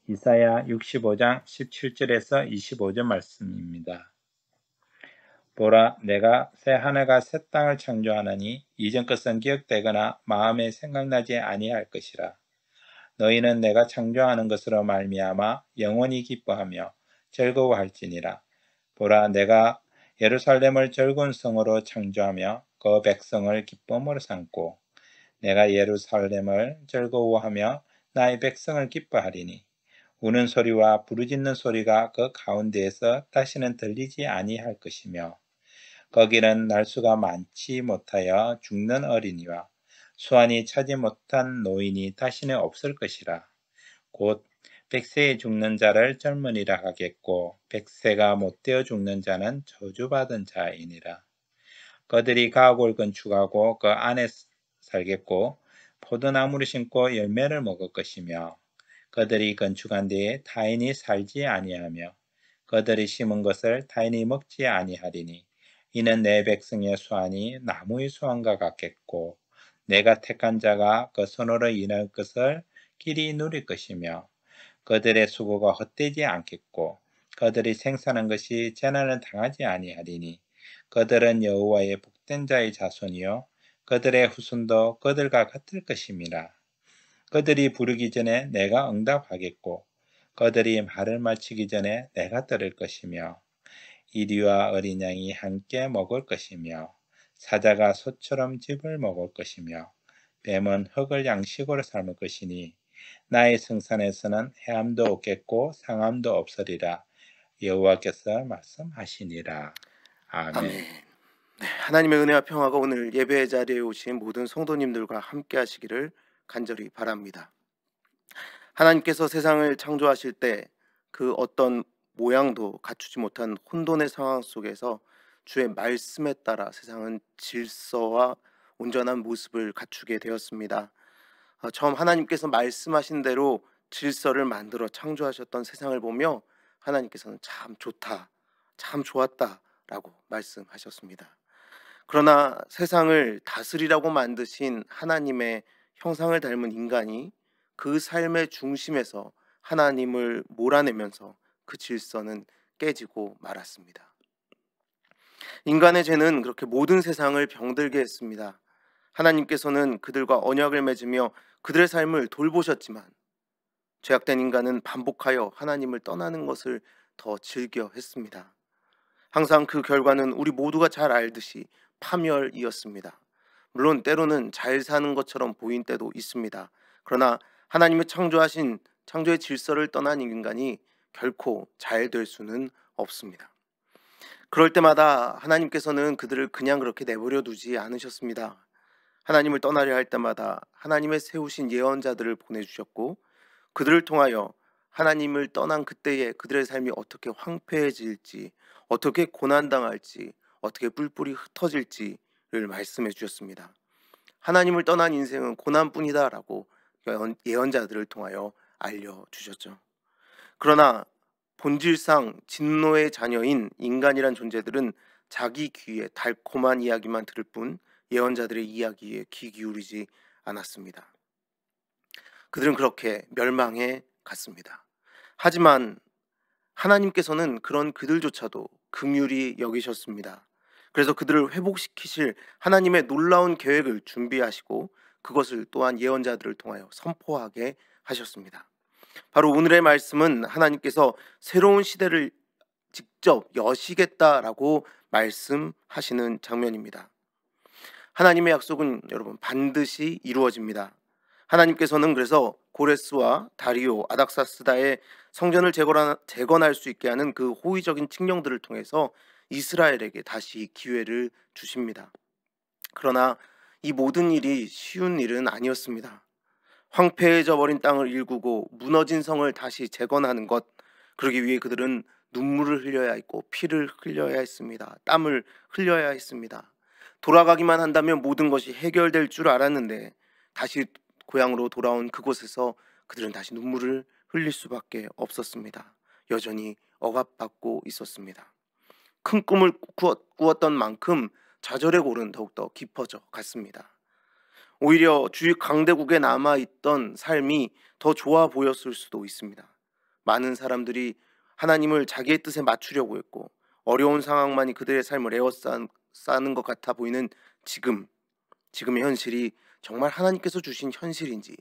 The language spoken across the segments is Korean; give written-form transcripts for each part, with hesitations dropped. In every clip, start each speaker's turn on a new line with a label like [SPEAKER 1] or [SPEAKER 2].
[SPEAKER 1] 이사야 65장 17절에서 25절 말씀입니다. 보라, 내가 새 하늘과 새 땅을 창조하나니 이전 것은 기억되거나 마음에 생각나지 아니할 것이라. 너희는 내가 창조하는 것으로 말미암아 영원히 기뻐하며 즐거워할지니라. 보라, 내가 예루살렘을 즐거운 성으로 창조하며 그 백성을 기쁨으로 삼고 내가 예루살렘을 즐거워하며 나의 백성을 기뻐하리니 우는 소리와 부르짖는 소리가 그 가운데에서 다시는 들리지 아니할 것이며 거기는 날수가 많지 못하여 죽는 어린이와 수완이 차지 못한 노인이 다시는 없을 것이라. 곧 백세에 죽는 자를 젊은이라 하겠고 백세가 못되어 죽는 자는 저주받은 자이니라. 그들이 가옥을 건축하고 그 안에 살겠고 포도나무를 심고 열매를 먹을 것이며 그들이 건축한 데에 타인이 살지 아니하며 그들이 심은 것을 타인이 먹지 아니하리니 이는 내 백성의 수완이 나무의 수완과 같겠고 내가 택한 자가 그 손으로 일할 것을 길이 누릴 것이며 그들의 수고가 헛되지 않겠고 그들이 생산한 것이 재난을 당하지 아니하리니 그들은 여호와의 복된 자의 자손이요 그들의 후손도 그들과 같을 것임이라. 그들이 부르기 전에 내가 응답하겠고 그들이 말을 마치기 전에 내가 들을 것이며 이리와 어린 양이 함께 먹을 것이며 사자가 소처럼 즙을 먹을 것이며 뱀은 흙을 양식으로 삶을 것이니 나의 성산에서는 해함도 없겠고 상함도 없으리라. 여호와께서 말씀하시니라. 아멘.
[SPEAKER 2] 아멘. 네, 하나님의 은혜와 평화가 오늘 예배 자리에 오신 모든 성도님들과 함께 하시기를 간절히 바랍니다. 하나님께서 세상을 창조하실 때 그 어떤 모양도 갖추지 못한 혼돈의 상황 속에서 주의 말씀에 따라 세상은 질서와 온전한 모습을 갖추게 되었습니다. 처음 하나님께서 말씀하신 대로 질서를 만들어 창조하셨던 세상을 보며 하나님께서는 참 좋다, 참 좋았다라고 말씀하셨습니다. 그러나 세상을 다스리라고 만드신 하나님의 형상을 닮은 인간이 그 삶의 중심에서 하나님을 몰아내면서 그 질서는 깨지고 말았습니다. 인간의 죄는 그렇게 모든 세상을 병들게 했습니다. 하나님께서는 그들과 언약을 맺으며 그들의 삶을 돌보셨지만 죄악된 인간은 반복하여 하나님을 떠나는 것을 더 즐겨 했습니다. 항상 그 결과는 우리 모두가 잘 알듯이 파멸이었습니다. 물론 때로는 잘 사는 것처럼 보인 때도 있습니다. 그러나 하나님의 창조하신 창조의 질서를 떠난 인간이 결코 잘 될 수는 없습니다. 그럴 때마다 하나님께서는 그들을 그냥 그렇게 내버려 두지 않으셨습니다. 하나님을 떠나려 할 때마다 하나님의 세우신 예언자들을 보내주셨고 그들을 통하여 하나님을 떠난 그때에 그들의 삶이 어떻게 황폐해질지, 어떻게 고난당할지, 어떻게 뿔뿔이 흩어질지를 말씀해 주셨습니다. 하나님을 떠난 인생은 고난뿐이다 라고 예언자들을 통하여 알려주셨죠. 그러나 본질상 진노의 자녀인 인간이란 존재들은 자기 귀에 달콤한 이야기만 들을 뿐 예언자들의 이야기에 귀 기울이지 않았습니다. 그들은 그렇게 멸망해 갔습니다. 하지만 하나님께서는 그런 그들조차도 긍휼히 여기셨습니다. 그래서 그들을 회복시키실 하나님의 놀라운 계획을 준비하시고 그것을 또한 예언자들을 통하여 선포하게 하셨습니다. 바로 오늘의 말씀은 하나님께서 새로운 시대를 직접 여시겠다라고 말씀하시는 장면입니다. 하나님의 약속은 여러분 반드시 이루어집니다. 하나님께서는 그래서 고레스와 다리오, 아닥사스다의 성전을 재건할 수 있게 하는 그 호의적인 칙령들을 통해서 이스라엘에게 다시 기회를 주십니다. 그러나 이 모든 일이 쉬운 일은 아니었습니다. 황폐해져 버린 땅을 일구고 무너진 성을 다시 재건하는 것, 그러기 위해 그들은 눈물을 흘려야 했고 피를 흘려야 했습니다. 땀을 흘려야 했습니다. 돌아가기만 한다면 모든 것이 해결될 줄 알았는데 다시 고향으로 돌아온 그곳에서 그들은 다시 눈물을 흘릴 수밖에 없었습니다. 여전히 억압받고 있었습니다. 큰 꿈을 꾸었던 만큼 좌절의 골은 더욱더 깊어져 갔습니다. 오히려 주위 강대국에 남아있던 삶이 더 좋아 보였을 수도 있습니다. 많은 사람들이 하나님을 자기의 뜻에 맞추려고 했고 어려운 상황만이 그들의 삶을 에워싸는 것 같아 보이는 지금의 현실이 정말 하나님께서 주신 현실인지,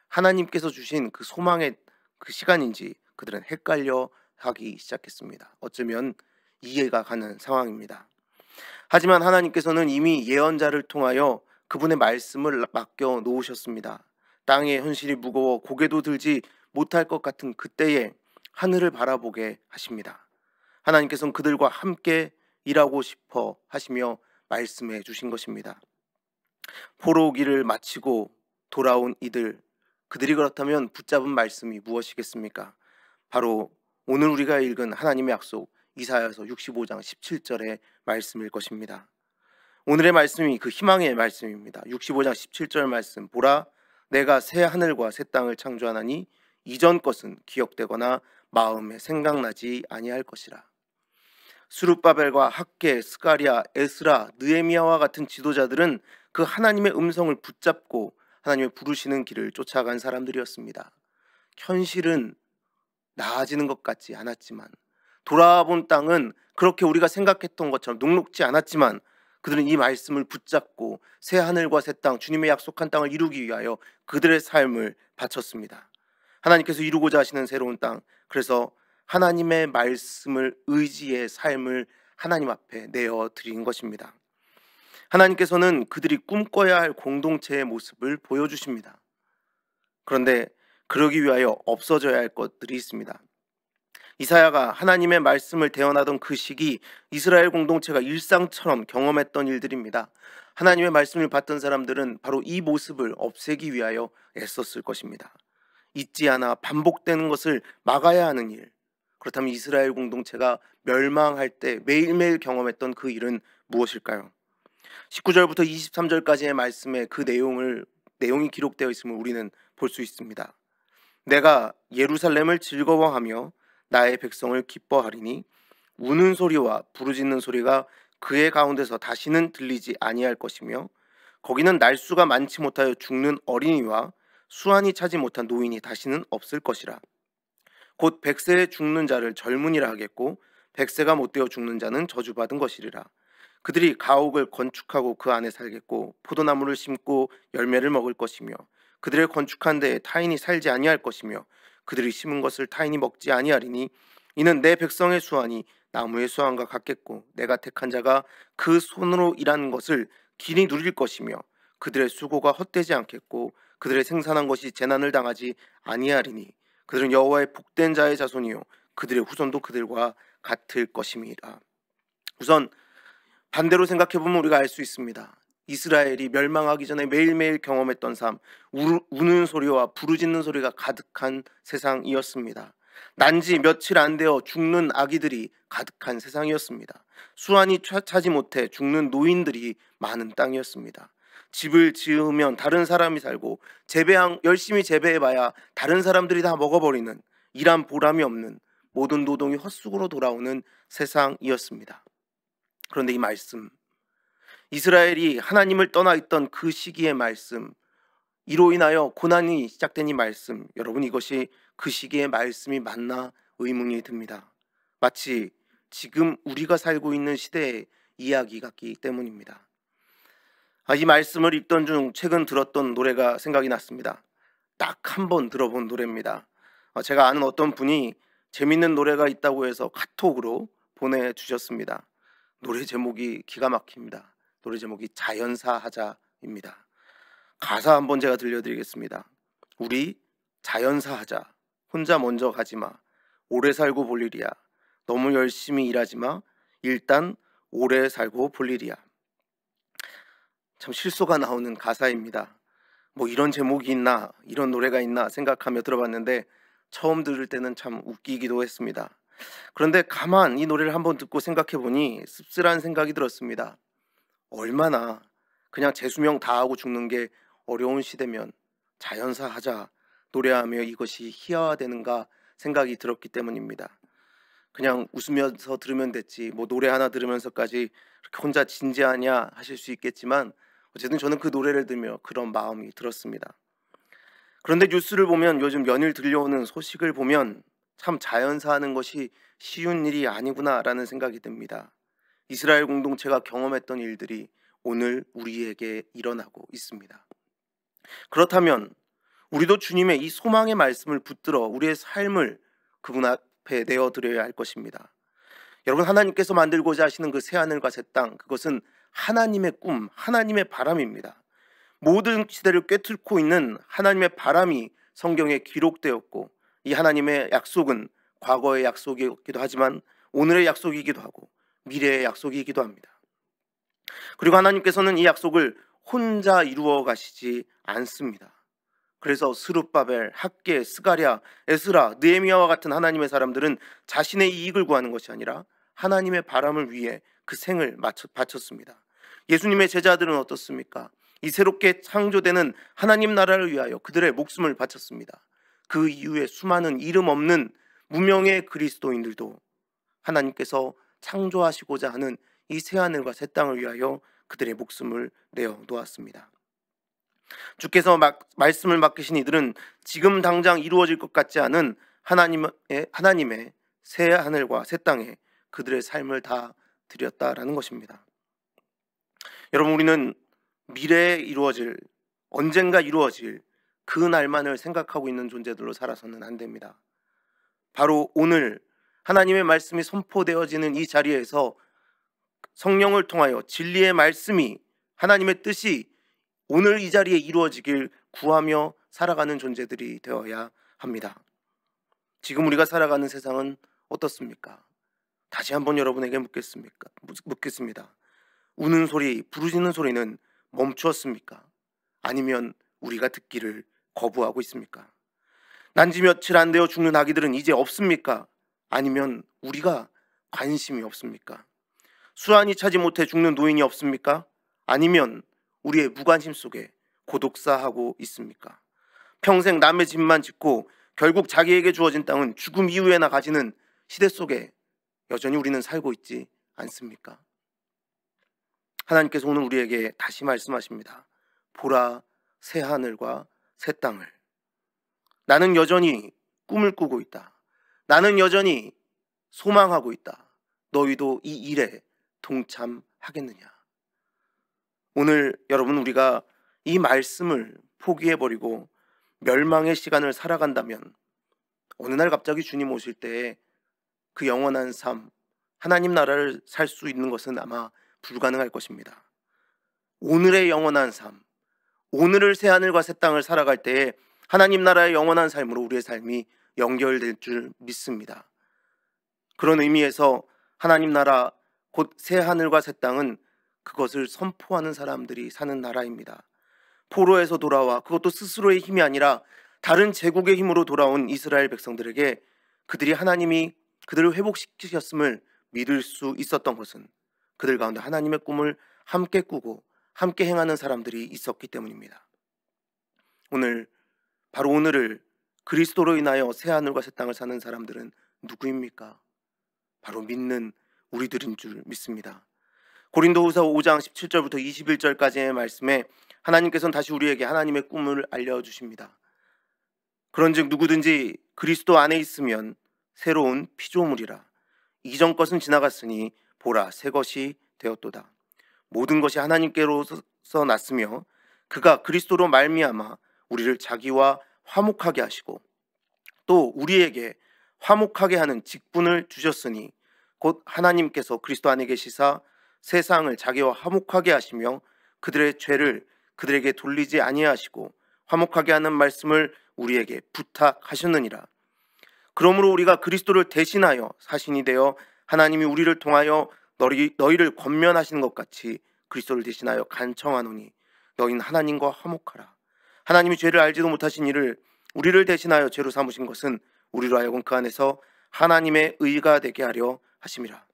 [SPEAKER 2] 하나님께서 주신 그 소망의 그 시간인지 그들은 헷갈려 하기 시작했습니다. 어쩌면 이해가 가는 상황입니다. 하지만 하나님께서는 이미 예언자를 통하여 그분의 말씀을 맡겨 놓으셨습니다. 땅의 현실이 무거워 고개도 들지 못할 것 같은 그때에 하늘을 바라보게 하십니다. 하나님께서는 그들과 함께 일하고 싶어 하시며 말씀해 주신 것입니다. 포로기를 마치고 돌아온 그들이 그렇다면 붙잡은 말씀이 무엇이겠습니까? 바로 오늘 우리가 읽은 하나님의 약속 이사야서 65장 17절의 말씀일 것입니다. 오늘의 말씀이 그 희망의 말씀입니다. 65장 17절 말씀, 보라 내가 새 하늘과 새 땅을 창조하나니 이전 것은 기억되거나 마음에 생각나지 아니할 것이라. 스룹바벨과 학개, 스가랴, 에스라, 느헤미야와 같은 지도자들은 그 하나님의 음성을 붙잡고 하나님의 부르시는 길을 쫓아간 사람들이었습니다. 현실은 나아지는 것 같지 않았지만, 돌아본 땅은 그렇게 우리가 생각했던 것처럼 녹록지 않았지만 그들은 이 말씀을 붙잡고 새 하늘과 새 땅, 주님의 약속한 땅을 이루기 위하여 그들의 삶을 바쳤습니다. 하나님께서 이루고자 하시는 새로운 땅, 그래서 하나님의 말씀을 의지의 삶을 하나님 앞에 내어드린 것입니다. 하나님께서는 그들이 꿈꿔야 할 공동체의 모습을 보여주십니다. 그런데 그러기 위하여 없어져야 할 것들이 있습니다. 이사야가 하나님의 말씀을 대언하던 그 시기 이스라엘 공동체가 일상처럼 경험했던 일들입니다. 하나님의 말씀을 받던 사람들은 바로 이 모습을 없애기 위하여 애썼을 것입니다. 잊지 않아 반복되는 것을 막아야 하는 일, 그렇다면 이스라엘 공동체가 멸망할 때 매일매일 경험했던 그 일은 무엇일까요? 19절부터 23절까지의 말씀에 그 내용이 기록되어 있음을 우리는 볼 수 있습니다. 내가 예루살렘을 즐거워하며 나의 백성을 기뻐하리니 우는 소리와 부르짖는 소리가 그의 가운데서 다시는 들리지 아니할 것이며 거기는 날수가 많지 못하여 죽는 어린이와 수완이 차지 못한 노인이 다시는 없을 것이라. 곧 백세에 죽는 자를 젊은이라 하겠고 백세가 못되어 죽는 자는 저주받은 것이리라. 그들이 가옥을 건축하고 그 안에 살겠고 포도나무를 심고 열매를 먹을 것이며 그들의 건축한 데에 타인이 살지 아니할 것이며 그들이 심은 것을 타인이 먹지 아니하리니 이는 내 백성의 수완이 나무의 수완과 같겠고 내가 택한 자가 그 손으로 일한 것을 길이 누릴 것이며 그들의 수고가 헛되지 않겠고 그들의 생산한 것이 재난을 당하지 아니하리니 그들은 여호와의 복된 자의 자손이요 그들의 후손도 그들과 같을 것임이라. 우선 반대로 생각해보면 우리가 알 수 있습니다. 이스라엘이 멸망하기 전에 매일매일 경험했던 삶, 우는 소리와 부르짖는 소리가 가득한 세상이었습니다. 난지 며칠 안 되어 죽는 아기들이 가득한 세상이었습니다. 수완이 차지 못해 죽는 노인들이 많은 땅이었습니다. 집을 지으면 다른 사람이 살고 열심히 재배해봐야 다른 사람들이 다 먹어버리는, 일한 보람이 없는, 모든 노동이 헛수고로 돌아오는 세상이었습니다. 그런데 이 말씀, 이스라엘이 하나님을 떠나 있던 그 시기의 말씀, 이로 인하여 고난이 시작된 이 말씀, 여러분 이것이 그 시기의 말씀이 맞나 의문이 듭니다. 마치 지금 우리가 살고 있는 시대의 이야기 같기 때문입니다. 이 말씀을 읽던 중 최근 들었던 노래가 생각이 났습니다. 딱 한 번 들어본 노래입니다. 제가 아는 어떤 분이 재밌는 노래가 있다고 해서 카톡으로 보내주셨습니다. 노래 제목이 기가 막힙니다. 노래 제목이 자연사 하자입니다. 가사 한번 제가 들려드리겠습니다. 우리 자연사 하자. 혼자 먼저 가지마. 오래 살고 볼 일이야. 너무 열심히 일하지마. 일단 오래 살고 볼 일이야. 참 실소가 나오는 가사입니다. 뭐 이런 제목이 있나, 이런 노래가 있나 생각하며 들어봤는데 처음 들을 때는 참 웃기기도 했습니다. 그런데 가만 이 노래를 한번 듣고 생각해보니 씁쓸한 생각이 들었습니다. 얼마나 그냥 재수명 다 하고 죽는 게 어려운 시대면 자연사 하자 노래하며 이것이 희화화되는가 생각이 들었기 때문입니다. 그냥 웃으면서 들으면 됐지 뭐 노래 하나 들으면서까지 그렇게 혼자 진지하냐 하실 수 있겠지만 어쨌든 저는 그 노래를 들으며 그런 마음이 들었습니다. 그런데 뉴스를 보면 요즘 연일 들려오는 소식을 보면 참 자연사하는 것이 쉬운 일이 아니구나라는 생각이 듭니다. 이스라엘 공동체가 경험했던 일들이 오늘 우리에게 일어나고 있습니다. 그렇다면 우리도 주님의 이 소망의 말씀을 붙들어 우리의 삶을 그분 앞에 내어드려야 할 것입니다. 여러분, 하나님께서 만들고자 하시는 그 새하늘과 새 땅, 그것은 하나님의 꿈, 하나님의 바람입니다. 모든 시대를 꿰뚫고 있는 하나님의 바람이 성경에 기록되었고, 이 하나님의 약속은 과거의 약속이기도 하지만 오늘의 약속이기도 하고 미래의 약속이기도 합니다. 그리고 하나님께서는 이 약속을 혼자 이루어 가시지 않습니다. 그래서 스룹바벨, 학개, 스가랴, 에스라, 느헤미야와 같은 하나님의 사람들은 자신의 이익을 구하는 것이 아니라 하나님의 바람을 위해 그 생을 바쳤습니다. 예수님의 제자들은 어떻습니까? 이 새롭게 창조되는 하나님 나라를 위하여 그들의 목숨을 바쳤습니다. 그 이후에 수많은 이름 없는 무명의 그리스도인들도 하나님께서 창조하시고자 하는 이 새하늘과 새 땅을 위하여 그들의 목숨을 내어 놓았습니다. 주께서 말씀을 맡기신 이들은 지금 당장 이루어질 것 같지 않은 하나님의 새 하늘과 새 땅에 그들의 삶을 다 드렸다라는 것입니다. 여러분, 우리는 미래에 이루어질, 언젠가 이루어질 그 날만을 생각하고 있는 존재들로 살아서는 안 됩니다. 바로 오늘 하나님의 말씀이 선포되어지는 이 자리에서 성령을 통하여 진리의 말씀이, 하나님의 뜻이 오늘 이 자리에 이루어지길 구하며 살아가는 존재들이 되어야 합니다. 지금 우리가 살아가는 세상은 어떻습니까? 다시 한번 여러분에게 묻겠습니다. 우는 소리, 부르짖는 소리는 멈추었습니까? 아니면 우리가 듣기를 거부하고 있습니까? 난지 며칠 안 되어 죽는 아기들은 이제 없습니까? 아니면 우리가 관심이 없습니까? 수완이 차지 못해 죽는 노인이 없습니까? 아니면 우리의 무관심 속에 고독사하고 있습니까? 평생 남의 집만 짓고 결국 자기에게 주어진 땅은 죽음 이후에나 가지는 시대 속에 여전히 우리는 살고 있지 않습니까? 하나님께서 오늘 우리에게 다시 말씀하십니다. 보라, 새 하늘과 새 땅을. 나는 여전히 꿈을 꾸고 있다. 나는 여전히 소망하고 있다. 너희도 이 일에 동참하겠느냐? 오늘 여러분, 우리가 이 말씀을 포기해버리고 멸망의 시간을 살아간다면 어느 날 갑자기 주님 오실 때에 그 영원한 삶, 하나님 나라를 살 수 있는 것은 아마 불가능할 것입니다. 오늘의 영원한 삶, 오늘을 새 하늘과 새 땅을 살아갈 때에 하나님 나라의 영원한 삶으로 우리의 삶이 연결될 줄 믿습니다. 그런 의미에서 하나님 나라, 곧 새 하늘과 새 땅은 그것을 선포하는 사람들이 사는 나라입니다. 포로에서 돌아와, 그것도 스스로의 힘이 아니라 다른 제국의 힘으로 돌아온 이스라엘 백성들에게 그들이 하나님이 그들을 회복시키셨음을 믿을 수 있었던 것은 그들 가운데 하나님의 꿈을 함께 꾸고 함께 행하는 사람들이 있었기 때문입니다. 오늘, 바로 오늘을 그리스도로 인하여 새 하늘과 새 땅을 사는 사람들은 누구입니까? 바로 믿는 우리들인 줄 믿습니다. 고린도후서 5장 17절부터 21절까지의 말씀에 하나님께서는 다시 우리에게 하나님의 꿈을 알려주십니다. 그런즉 누구든지 그리스도 안에 있으면 새로운 피조물이라. 이전 것은 지나갔으니 보라, 새 것이 되었도다. 모든 것이 하나님께로서 났으며 그가 그리스도로 말미암아 우리를 자기와 화목하게 하시고 또 우리에게 화목하게 하는 직분을 주셨으니 곧 하나님께서 그리스도 안에 계시사 세상을 자기와 화목하게 하시며 그들의 죄를 그들에게 돌리지 아니하시고 화목하게 하는 말씀을 우리에게 부탁하셨느니라. 그러므로 우리가 그리스도를 대신하여 사신이 되어 하나님이 우리를 통하여 너희를 권면하시는 것 같이 그리스도를 대신하여 간청하노니 너희는 하나님과 화목하라. 하나님이 죄를 알지도 못하신 이를 우리를 대신하여 죄로 삼으신 것은 우리로 하여금 그 안에서 하나님의 의가 되게 하려 하심이라.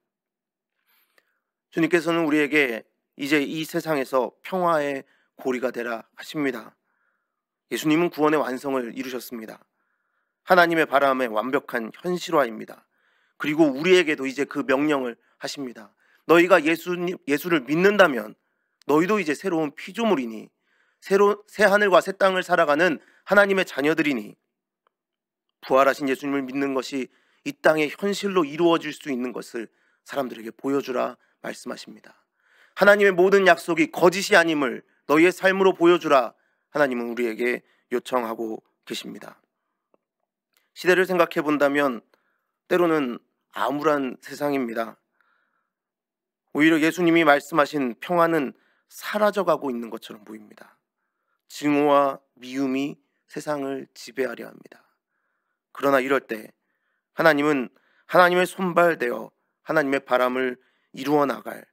[SPEAKER 2] 주님께서는 우리에게 이제 이 세상에서 평화의 고리가 되라 하십니다. 예수님은 구원의 완성을 이루셨습니다. 하나님의 바람의 완벽한 현실화입니다. 그리고 우리에게도 이제 그 명령을 하십니다. 너희가 예수를 믿는다면 너희도 이제 새로운 피조물이니 새 하늘과 새 땅을 살아가는 하나님의 자녀들이니 부활하신 예수님을 믿는 것이 이 땅의 현실로 이루어질 수 있는 것을 사람들에게 보여주라 말씀하십니다. 하나님의 모든 약속이 거짓이 아님을 너희의 삶으로 보여주라 하나님은 우리에게 요청하고 계십니다. 시대를 생각해 본다면 때로는 암울한 세상입니다. 오히려 예수님이 말씀하신 평화는 사라져가고 있는 것처럼 보입니다. 증오와 미움이 세상을 지배하려 합니다. 그러나 이럴 때 하나님은 하나님의 손발되어 하나님의 바람을 이루어 나갈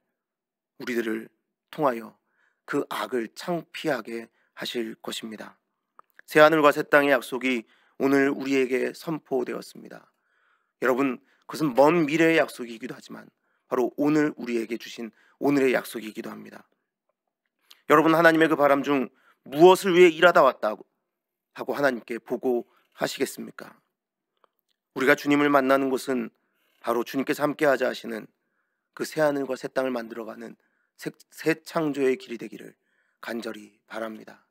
[SPEAKER 2] 우리들을 통하여 그 악을 창피하게 하실 것입니다. 새하늘과 새 땅의 약속이 오늘 우리에게 선포되었습니다. 여러분, 그것은 먼 미래의 약속이기도 하지만 바로 오늘 우리에게 주신 오늘의 약속이기도 합니다. 여러분, 하나님의 그 바람 중 무엇을 위해 일하다 왔다고 하고 하나님께 보고하시겠습니까? 우리가 주님을 만나는 곳은 바로 주님께서 함께하자 하시는 그 새하늘과 새 땅을 만들어가는 새 창조의 길이 되기를 간절히 바랍니다.